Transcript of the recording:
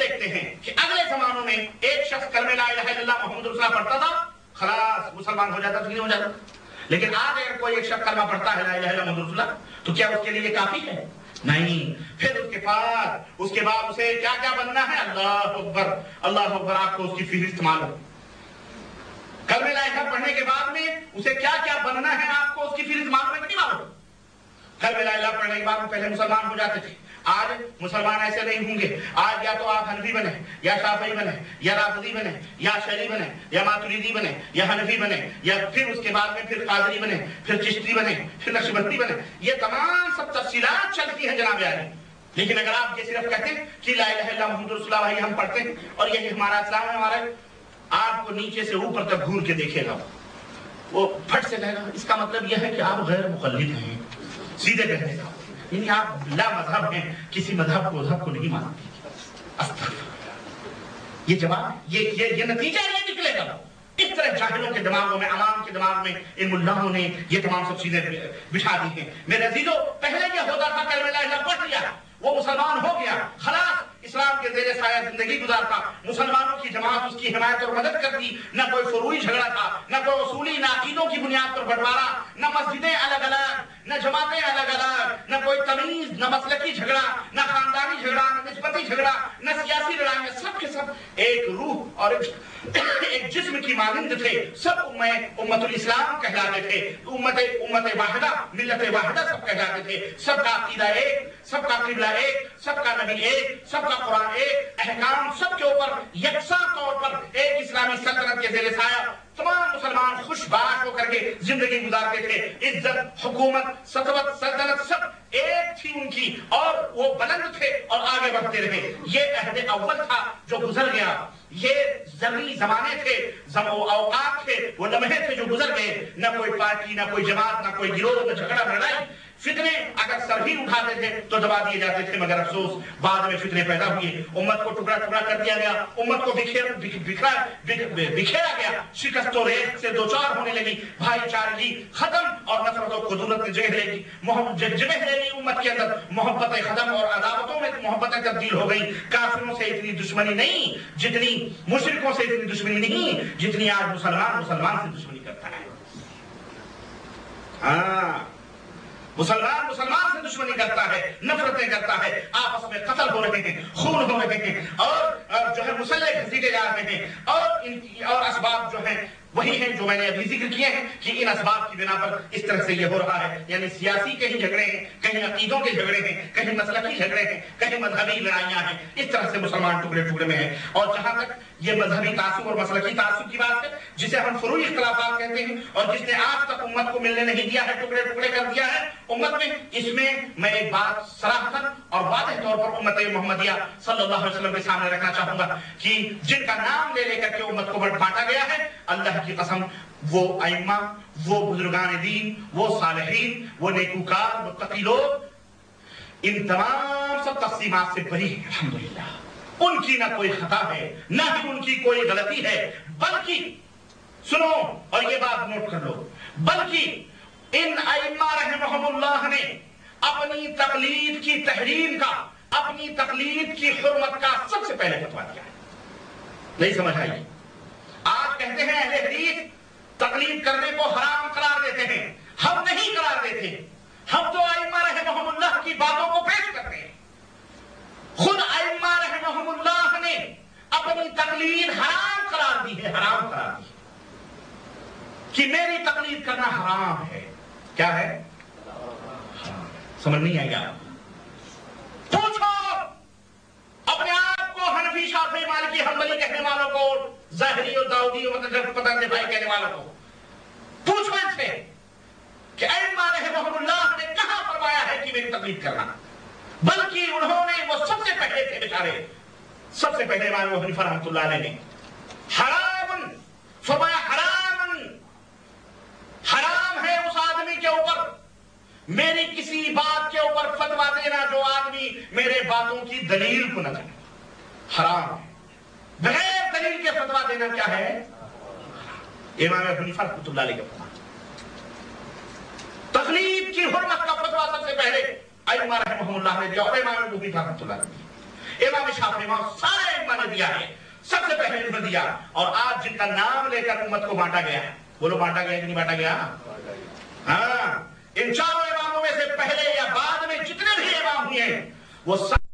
دیکھتے ہیں کہ اگلے زمانوں میں ایک شخص کلمہ لا الہ الا اللہ محمد رسول اللہ پڑھتا تھا، خلاص مسلمان ہو جاتا تھا کہ نہیں ہو جاتا. لیکن آج اگر کوئی ایک شخص کلمہ پڑھتا ہے لا الہ الا محمد رسول اللہ، تو کیا اس کے لیے یہ کافی ہے؟ نہیں. پھر اس کے بعد اسے کیا کیا بننا ہے؟ اللہ اکبر، اللہ اکبر. آپ کو اس کی فہرست معلوم. کلمہ لا الہ پڑھنے کے بعد میں اسے کیا کیا بننا ہے، آپ کو اس کی فہرست معلوم ہے کہ نہیں معلوم؟ کلمہ لا الہ پڑھنے کے بعد میں پہلے مسلمان ہو جاتے تھے. آج مسلمان ایسے نہیں ہوں گے. آج یا تو آپ حنفی بنے، یا شافعی بنے، یا رافضی بنے، یا اشعری بنے، یا ماتریدی بنے، یا حنفی بنے، یا پھر اس کے بعد میں پھر قادری بنے، پھر چشتی بنے، پھر نقشبندی بنے. یہ تمام سب تفصیلات چلتی ہیں جناب عالی. لیکن اگر آپ یہ صرف کہتے ہیں کہ لا الہ الا محمد رسول اللہ بھائی ہم پڑھتے ہیں اور یہی ہمارا اسلام ہے، ہمارا، آپ کو نیچے سے اوپر تک گھور کے دیکھے گا، وہ پھٹ سے کہے گا اس کا مطلب یہ ہے کہ آپ غیر مقلد ہیں. سیدھے کہنے کا یعنی آپ لا مذہب ہیں، کسی مذہب کو نہیں مانتے. استغفر. یہ جواب، یہ نتیجہ یہ نکلے گا. اس طرح جاہلوں کے دماغوں میں، عوام کے دماغ میں ان ملاؤں نے یہ تمام سب چیزیں بچھا دی ہیں. میرے عزیزو، پہلے یہ ہوتا تھا کلمہ لا الہ پڑھ لیا، وہ مسلمان ہو گیا، خلاص اسلام کے زیر سایہ زندگی گزارتا. مسلمانوں کی جماعت اس کی حمایت اور مدد کرتی. نہ کوئی فروعی جھگڑا تھا، نہ کوئی اصولی، نہ عقیدوں کی بنیاد پر بنٹوارا، نہ مسجدیں الگ الگ، نہ جماعتیں الگ الگ، نہ کوئی تمیز، نہ مسلکی جھگڑا، نہ خاندانی جھگڑا، نہ نسبتی جھگڑا، نہ سیاسی لڑائیاں. سب کے سب ایک روح اور ایک جسم کی مانند تھے. سب امت الاسلام کہلاتے تھے. امت واحدہ، ملت واحدہ سب کہلاتے تھے. سب کا عقیدہ ایک، سب کا قبلہ ایک، سب کا نبی ایک، سب کا قرآن ایک، احکام سب کے اوپر یکساں طور پر ایک اسلامی سلطنت کے زیر سایہ تمام مسلمان خوش باش ہو کر کے زندگی گزارتے تھے. عزت، حکومت، سلطنت سب ایک تھی ان کی، اور وہ بلند تھے اور آگے بڑھتے رہے. یہ عہد اول تھا جو گزر گیا. یہ زمینی زمانے تھے، اوقات تھے، وہ لمحے تھے جو گزر گئے. نہ کوئی پارٹی، نہ کوئی جماعت، نہ کوئی گروہ، نہ جھگڑا، نہ لڑائی. فتنے اگر سر بھی اٹھاتے تھے تو دبا دیے جاتے تھے، مگر افسوس بعد میں فتنے پیدا ہوئے. امت کو ٹکڑا ٹکڑا کر دیا گیا، امت کو بکھیرا گیا، شکست و ریت سے دوچار ہونے لگی، بھائی چارگی ختم اور نفرت و قدورت نے جگہ لے لی. جگہ لے لی امت کے اندر، محبتیں ختم اور عداوتوں میں محبتیں تبدیل ہو گئی. کافروں سے اتنی دشمنی نہیں جتنی، مشرکوں سے اتنی دشمنی نہیں جتنی آج مسلمان سے دشمنی کرتا ہے. مسلمان سے دشمنی کرتا ہے، نفرتیں کرتا ہے، آپس میں قتل ہو رہے ہیں، خون ہو رہے ہیں، اور جو ہے مسلح گھسیٹے جا رہے ہیں. اور اسباب جو ہیں وہی ہیں جو میں نے ابھی ذکر کیے ہیں کہ ان اسباب کی بنا پر اس طرح سے یہ ہو رہا ہے. یعنی سیاسی کہیں جھگڑے ہیں، کہیں عقیدوں کے جھگڑے ہیں، کہیں مسلکی جھگڑے ہیں، کہیں مذہبی لڑائیاں ہیں. اس طرح سے مسلمان ٹکڑے ٹکڑے میں ہیں. اور جہاں تک یہ مذہبی تعصب اور مسلکی تعصب کی بات ہے، جسے ہم فروعی اختلافات کہتے ہیں، اور جس نے آج تک امت کو ملنے نہیں دیا ہے، ٹکڑے ٹکڑے کر دیا ہے امت میں، اس میں میں ایک بات صراحتاً اور واضح طور پر امت محمدیہ صلی اللہ علیہ وسلم کے سامنے رکھنا چاہوں گا کہ جن کا نام لے لے کر کے امت کو بانٹا گیا ہے، اللہ کی قسم وہ ائمہ، وہ بزرگان دین، وہ صالحین، وہ نیکوکار، متقی لوگ ان تمام سب تقسیمات سے بری ہیں. الحمدللہ ان کی نہ کوئی خطا ہے، نہ ہی ان کی کوئی غلطی ہے، بلکہ سنو اور یہ بات نوٹ کر لو، بلکہ ان ائمہ رحمہم اللہ نے اپنی تقلید کی تحریم کا، اپنی تقلید کی حرمت کا سب سے پہلے فتویٰ دیا ہے. نہیں سمجھ آئی؟ آج کہتے ہیں اہل حدیث تقلید کرنے کو حرام قرار دیتے ہیں. ہم نہیں قرار دیتے، ہم تو ائمہ رحمہم اللہ کی باتوں کو پیش کرتے ہیں. خود ائمہ رحمہم اللہ نے اپنی تقلید حرام قرار دی ہے، حرام قرار دی کہ میری تقلید کرنا حرام ہے. کیا ہے؟ سمجھ نہیں آئی آپ؟ پوچھو اپنے آپ کو، حنفی، شافعی، مالکی، حنبلی کہنے والوں کو، ظاہری اور داؤدی اور بھائی کہنے والوں کو پوچھو ان سے کہ ائمہ رحمہم اللہ نے کہاں فرمایا ہے کہ میری تقلید کرنا؟ بلکہ انہوں نے، وہ سب سے پہلے تھے بیچارے، سب سے پہلے امام ابو حنیفہ رحمۃ اللہ علیہ نے حرام فرمایا، حرام ہے اس آدمی کے اوپر میری کسی بات کے اوپر فتویٰ دینا جو آدمی میرے باتوں کی دلیل کو نہ دے. حرام ہے بغیر دلیل کے فتویٰ دینا. کیا ہے؟ امام ابو حنیفہ رحمۃ اللہ علیہ کا فتویٰ. تقلید کی حرمت کا فتویٰ سب سے پہلے ائمہ رحمہم اللہ نے دیا، اور امام ابو حنیفہ رحمۃ اللہ علیہ، امام شافعی، امام سارے امہ نے دیا ہے، سب سے پہلے انہوں نے دیا، اور آج جن کا نام لے کر امت کو بانٹا گیا ہے، بولو بانٹا گیا کہ نہیں بانٹا گیا؟ ہاں، ان چاروں اماموں میں سے پہلے یا بعد میں جتنے بھی امام ہوئے ہیں وہ سب